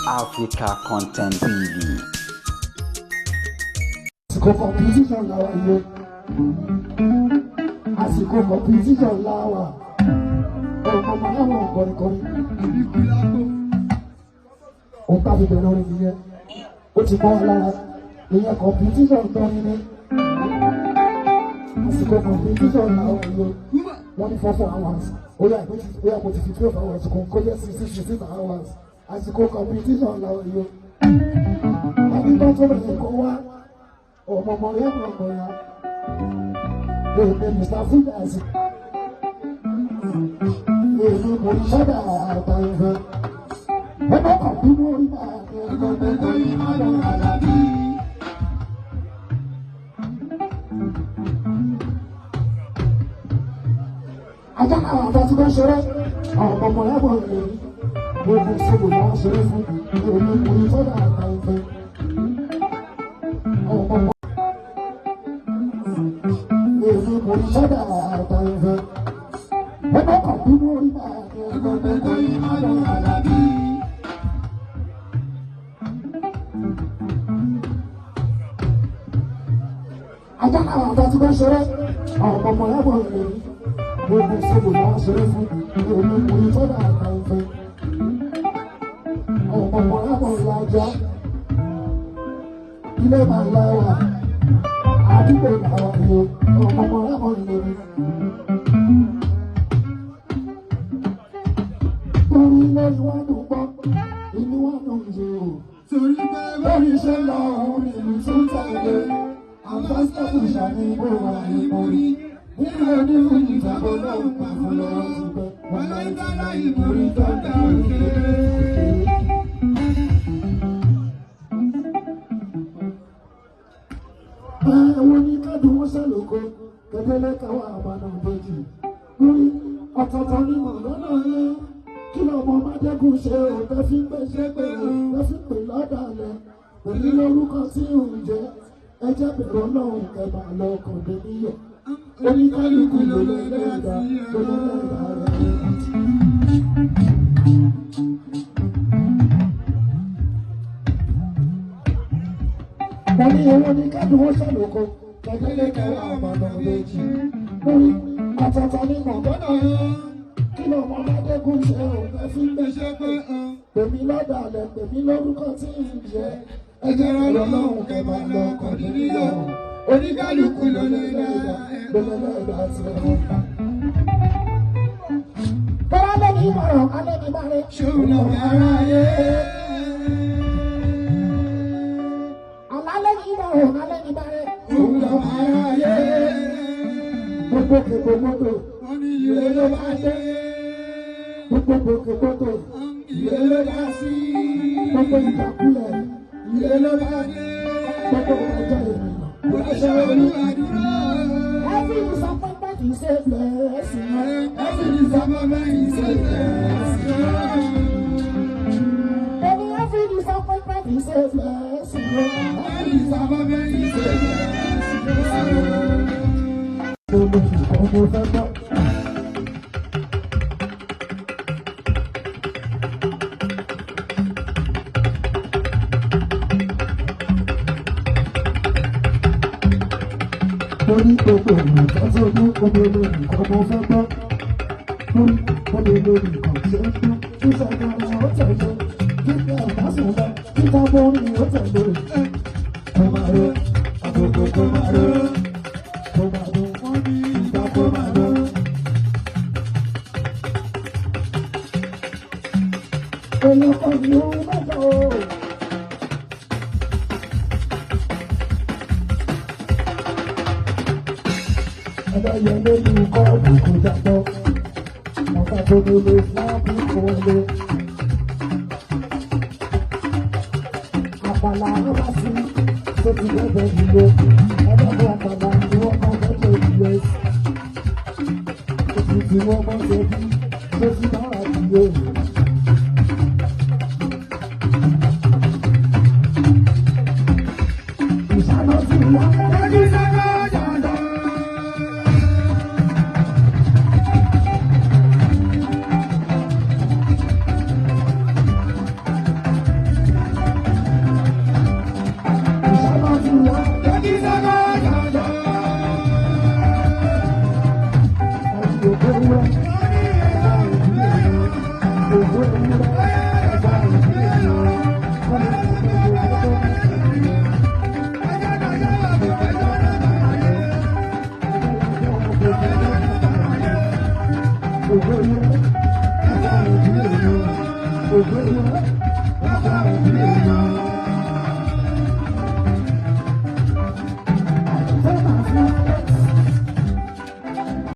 Africa Content TV. Àsìkò competition làwa yìí. Àsìkò competition làwa. Ọmọ láwọn kọ̀rìkọ̀rì. Ó bá mi bẹ̀rẹ̀ orin nìyẹn. Ó ti mọ́ wa lára. Ìyẹn competition tán ni. Àsìkò competition làwa yìí. Wọ́n ní 4 hours. Ó yà mo ti fi 12 hours kún kó jẹ́ 16 hours. Àsìkò competition làwa yìí. Àbí bá tó bẹ̀rẹ̀ kó wá. Ọmọ ya èmi Mr. Fudas èmi mo ní sọ́dà àgbà ìfẹ́ ọmọ kan bí mo rí máa ní ọgbẹ́gbẹ́ ìmọ̀lẹ́ àlàbí. Ajá àwọn àgbà tí wọ́n ṣeré ọmọ ya mọ̀ èmi gbogbo sọ́dọ̀ ni wọ́n ṣeré fún èmi mo ní sọ́dà àgbà ìfẹ́. Èmi mo ní sọ́dà àgbà ìfẹ́. Ọmọ kan bí mo rí máa ní ọgbẹ́gbẹ́ ìmọ̀lẹ́ àlàbí. Ajá àwọn àgbà tí wọ́n ṣeré ọmọ ya mọ̀ èmi gbogbo sọ́dọ̀ ni wọ́n ṣeré fún èmi mo ní sọ́dà àgbà ìfẹ́. Ọmọ ya mọ̀ ìlàjà ilé máa lọ wà. Àdúgbò làwọn èèyàn ọmọ láwọn èèyàn. Torí ilé ìwádùn gbọ́, inú wa dùn jù ú. Torí pé lórí iṣẹ́ lọ òun ìlú tó tẹ̀lé. Àbáṣẹ́kù ṣàní ìbò wà ìborí. Nínú onílù ìjàbọ̀ náà pa fún lọ́wọ́ ti pẹ́. Wọ́n lọ dára ìborí tó dá òkè. Àwọn oníkádùn wọn ṣàlùkọ kẹtẹlẹ káwọn àbànà méjì lórí ọ̀tọ̀ọ̀tọ̀ ní mọ̀lọ́nà yẹn kí lọ́mọ Mádégún ṣe òǹtẹ́ fi ń gbèsè pé òǹtẹ́ fi ń pè lọ́dàlẹ̀ èyí lórúkọ tí òun jẹ ẹjẹ bẹ̀rẹ̀ ọlọ́run ẹ̀bà lọ́kàn dé níyọ̀ oníkálukú ló lè lẹ́ẹ̀dá rẹ̀. Wọ́n ní owó ní kádùn wọ́n ṣàlùkọ kẹ̀kẹ́lẹ́ kẹwàá àmàlà méjì lórí ọ̀tọ̀ọ̀tọ̀ ní mọ̀gánà yẹn kí ló mọ Mádégún ṣe òǹtẹ́ fi ń gbèsè pé pèmí lọ́dàlẹ̀ pèmí lórúkọ tí ń jẹ́ ẹjẹ́ rẹ̀ lọ́lọ́run kẹfà lọ́kàn níyọ̀ oníkálukú ló lè lẹ́ẹ̀dá sí ẹ̀rọ. Bọ́lá lẹ́ni ìmọ̀ràn alẹ́ ní bá rẹ̀ ṣòun lọ́wọ́ ara yẹ. Gbogbo kèkó mọ́tò, ìrẹ́ ló bá dé. Gbogbo kèkó mọ́tò, ìrẹ́ ló bá sí. Gbogbo ìjàkulẹ̀, ìrẹ́ ló bá dé. Gbogbo ọjọ́ ènìyàn, ọjọ́ olúwadúró. Every disappointment is a blessing. Every disappointment is a blessing. Every disappointment is a blessing. Every disappointment is a blessing. Torí gbogbo nǹkan tó ní omi lórí nǹkan mo fẹ́ gbọ́. Torí omi lórí nǹkan ṣe ń dún. Sísọ ìdáná ó tẹ̀lé. Kíkẹ́ ìdásùn lọ. Kíkà bórí ó tẹ̀lé. Kó máa ro, àgùkù kó máa ro. Kó máa ro, wọ́n ní ìgbà kó máa ro. Olùkọ́ ni ó mẹ́jọ o. Ẹ̀dá yẹn lórí kọ́ọ̀dù kò dàgbọ́. Ọ̀gá tó nílé láàbù kò lé. Àpàlà ọba sí tó ti lẹ́bẹ̀ẹ́ ìlú. Ẹ̀dá bọ̀ àpàlà ni wọ́n máa fẹ́ ìlú. Oṣù tí wọ́n máa ṣe bí tó ti dára ìlú. Ìṣáná sí ìyá. ògbé ni wọ́n.